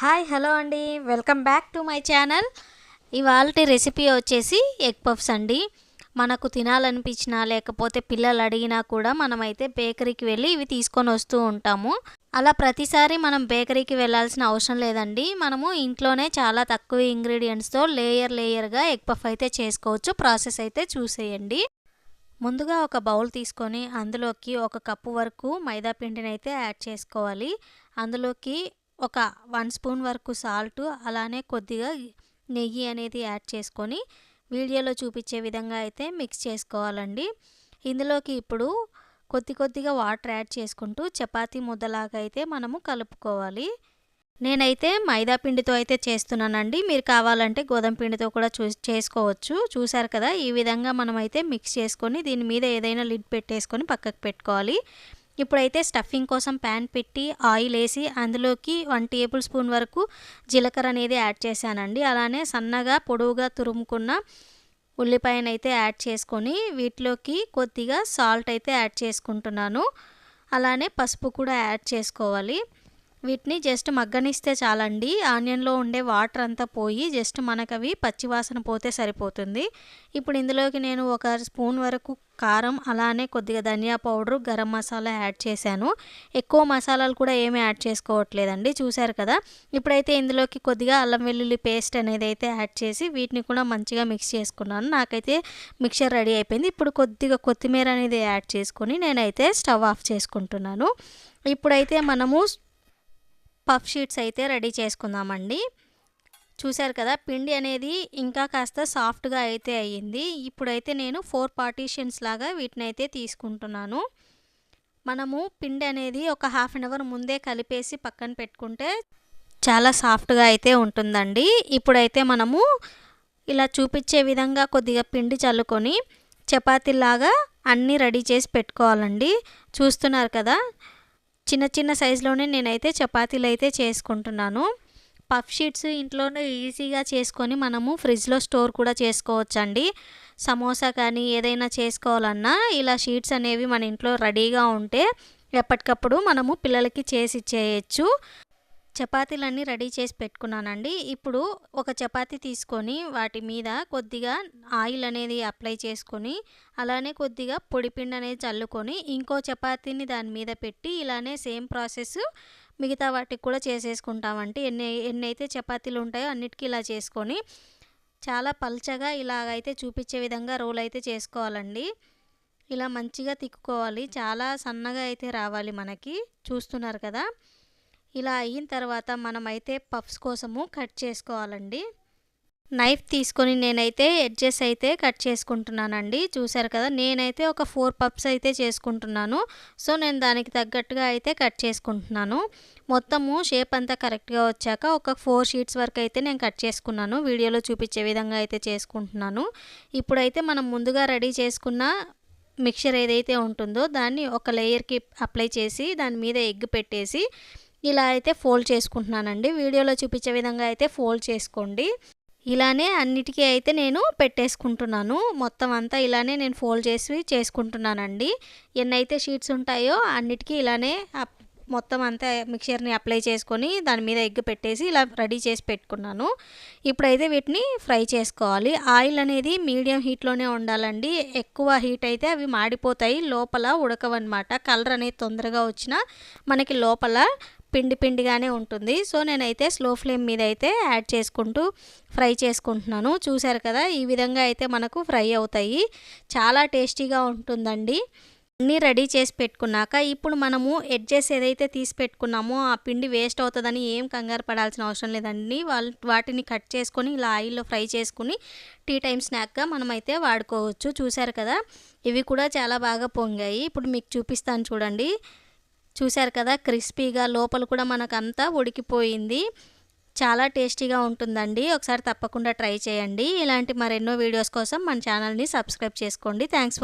Hi hello అండి, welcome back to my channel. ఇవాల్టి recipe వచ్చేసి ఎగ్ పఫ్స్ అండి. మనకు తినాలనిపించినా లేకపోతే పిల్లలు అడిగినా కూడా మనమైతే బేకరీకి వెళ్ళి ఇవి తీసుకొని వస్తూ ఉంటాము. అలా ప్రతిసారి మనం బేకరీకి వెళ్ళాల్సిన అవసరం లేదండి. మనము ఇంట్లోనే చాలా తక్కువ ఇంగ్రీడియంట్స్తో లేయర్గా ఎగ్ పఫ్ అయితే చేసుకోవచ్చు. ప్రాసెస్ అయితే చూసేయండి. ముందుగా ఒక బౌల్ తీసుకొని అందులోకి 1 కప్పు వరకు మైదా పిండిని అయితే యాడ్ చేసుకోవాలి. అందులోకి ఒక 1 స్పూన్ వరకు సాల్ట్, అలానే కొద్దిగా నెయ్యి అనేది యాడ్ చేసుకొని వీడియోలో చూపించే విధంగా అయితే మిక్స్ చేసుకోవాలండి. ఇందులోకి ఇప్పుడు కొద్దిగా వాటర్ యాడ్ చేసుకుంటూ చపాతీ ముద్దలాగా అయితే మనము కలుపుకోవాలి. నేనైతే మైదా పిండితో అయితే చేస్తున్నానండి. మీరు కావాలంటే గోధుమ పిండితో కూడా చేసుకోవచ్చు. చూసారు కదా, ఈ విధంగా మనమైతే మిక్స్ చేసుకొని దీని మీద ఏదైనా లిడ్ పెట్టేసుకొని పక్కకు పెట్టుకోవాలి. ఇప్పుడైతే స్టఫింగ్ కోసం ప్యాన్ పెట్టి ఆయిల్ వేసి అందులోకి 1 టేబుల్ స్పూన్ వరకు జీలకర్ర అనేది యాడ్ చేశానండి. అలానే సన్నగా పొడవుగా తురుముకున్న ఉల్లిపాయనైతే యాడ్ చేసుకొని వీటిలోకి కొద్దిగా సాల్ట్ అయితే యాడ్ చేసుకుంటున్నాను. అలానే పసుపు కూడా యాడ్ చేసుకోవాలి. వీటిని జస్ట్ మగ్గనిస్తే చాలండి. ఆనియన్లో ఉండే వాటర్ అంతా పోయి జస్ట్ మనకు అవి పచ్చివాసన పోతే సరిపోతుంది. ఇప్పుడు ఇందులోకి నేను 1 స్పూన్ వరకు కారం, అలానే కొద్దిగా ధనియా పౌడరు, గరం మసాలా యాడ్ చేశాను. ఎక్కువ మసాలాలు కూడా ఏమీ యాడ్ చేసుకోవట్లేదండి. చూసారు కదా, ఇప్పుడైతే ఇందులోకి కొద్దిగా అల్లం వెల్లుల్లి పేస్ట్ అనేది అయితే యాడ్ చేసి వీటిని కూడా మంచిగా మిక్స్ చేసుకున్నాను. నాకైతే మిక్చర్ రెడీ అయిపోయింది. ఇప్పుడు కొద్దిగా కొత్తిమీర అనేది యాడ్ చేసుకొని నేనైతే స్టవ్ ఆఫ్ చేసుకుంటున్నాను. ఇప్పుడైతే మనము పఫ్ షీట్స్ అయితే రెడీ చేసుకుందామండి. చూసారు కదా, పిండి అనేది ఇంకా కాస్త సాఫ్ట్గా అయితే అయ్యింది. ఇప్పుడైతే నేను 4 పార్టీషన్స్ లాగా వీటిని అయితే తీసుకుంటున్నాను. మనము పిండి అనేది ఒక హాఫ్ అన్ అవర్ ముందే కలిపేసి పక్కన పెట్టుకుంటే చాలా సాఫ్ట్గా అయితే ఉంటుందండి. ఇప్పుడైతే మనము ఇలా చూపించే విధంగా కొద్దిగా పిండి చల్లుకొని చపాతీలాగా అన్నీ రెడీ చేసి పెట్టుకోవాలండి. చూస్తున్నారు కదా, చిన్న సైజులోనే నేనైతే చపాతీలు అయితే చేసుకుంటున్నాను. పఫ్ షీట్స్ ఇంట్లోనే ఈజీగా చేసుకొని మనము ఫ్రిడ్జ్లో స్టోర్ కూడా చేసుకోవచ్చండి. సమోసా కానీ ఏదైనా చేసుకోవాలన్నా ఇలా షీట్స్ అనేవి మన ఇంట్లో రెడీగా ఉంటే ఎప్పటికప్పుడు మనము పిల్లలకి చేసి ఇచ్చేయచ్చు. చపాతీలన్నీ రెడీ చేసి పెట్టుకున్నానండి. ఇప్పుడు ఒక చపాతీ తీసుకొని వాటి మీద కొద్దిగా ఆయిల్ అనేది అప్లై చేసుకొని అలానే కొద్దిగా పొడిపిండి అనేది చల్లుకొని ఇంకో చపాతీని దాని మీద పెట్టి ఇలానే సేమ్ ప్రాసెస్ మిగతా వాటికి కూడా చేసేసుకుంటామంటే ఎన్నైతే చపాతీలు ఉంటాయో అన్నిటికీ ఇలా చేసుకొని చాలా పల్చగా ఇలాగైతే చూపించే విధంగా రోల్ అయితే చేసుకోవాలండి. ఇలా మంచిగా తిక్కుకోవాలి. చాలా సన్నగా అయితే రావాలి మనకి. చూస్తున్నారు కదా, ఇలా అయిన తర్వాత మనమైతే పఫ్స్ కోసము కట్ చేసుకోవాలండి. నైఫ్ తీసుకొని నేనైతే ఎడ్జెస్ అయితే కట్ చేసుకుంటున్నానండి. చూసారు కదా, నేనైతే ఒక 4 పఫ్స్ అయితే చేసుకుంటున్నాను. సో నేను దానికి తగ్గట్టుగా అయితే కట్ చేసుకుంటున్నాను. మొత్తము షేప్ అంతా కరెక్ట్గా వచ్చాక ఒక 4 షీట్స్ వరకు అయితే నేను కట్ చేసుకున్నాను. వీడియోలో చూపించే విధంగా అయితే చేసుకుంటున్నాను. ఇప్పుడైతే మనం ముందుగా రెడీ చేసుకున్న మిక్చర్ ఏదైతే ఉంటుందో దాన్ని ఒక లేయర్కి అప్లై చేసి దాని మీద ఎగ్ పెట్టేసి ఇలా అయితే ఫోల్డ్ చేసుకుంటున్నానండి. వీడియోలో చూపించే విధంగా అయితే ఫోల్డ్ చేసుకోండి. ఇలానే అన్నిటికీ అయితే నేను పెట్టేసుకుంటున్నాను. మొత్తం అంతా ఇలానే నేను ఫోల్డ్ చేసి చేసుకుంటున్నానండి. ఎన్నైతే షీట్స్ ఉంటాయో అన్నిటికీ ఇలానే మొత్తం అంతా మిక్చర్ని అప్లై చేసుకొని దాని మీద ఎగ్ పెట్టేసి ఇలా రెడీ చేసి పెట్టుకున్నాను. ఇప్పుడైతే వీటిని ఫ్రై చేసుకోవాలి. ఆయిల్ అనేది మీడియం హీట్లోనే ఉండాలండి. ఎక్కువ హీట్ అయితే అవి మాడిపోతాయి, లోపల ఉడకవన్నమాట. కలర్ అనేది తొందరగా వచ్చినా మనకి లోపల పిండిగానే ఉంటుంది. సో నేనైతే స్లో ఫ్లేమ్ మీద అయితే యాడ్ చేసుకుంటూ ఫ్రై చేసుకుంటున్నాను. చూసారు కదా, ఈ విధంగా అయితే మనకు ఫ్రై అవుతాయి. చాలా టేస్టీగా ఉంటుందండి. అన్నీ రెడీ చేసి పెట్టుకున్నాక ఇప్పుడు మనము ఎడ్జెస్ ఏదైతే తీసి పెట్టుకున్నామో ఆ పిండి వేస్ట్ అవుతుందని ఏం కంగారు పడాల్సిన అవసరం లేదండి. వాటిని కట్ చేసుకొని ఇలా ఆయిల్లో ఫ్రై చేసుకుని టీ టైం స్నాక్గా మనమైతే వాడుకోవచ్చు. చూసారు కదా, ఇవి కూడా చాలా బాగా పొంగాయి. ఇప్పుడు మీకు చూపిస్తాను చూడండి. చూసారు కదా, క్రిస్పీగా లోపల కూడా మనకంతా ఉడికిపోయింది. చాలా టేస్టీగా ఉంటుందండి. ఒకసారి తప్పకుండా ట్రై చేయండి. ఇలాంటి మరెన్నో వీడియోస్ కోసం మన ఛానల్ని సబ్స్క్రైబ్ చేసుకోండి. థ్యాంక్స్.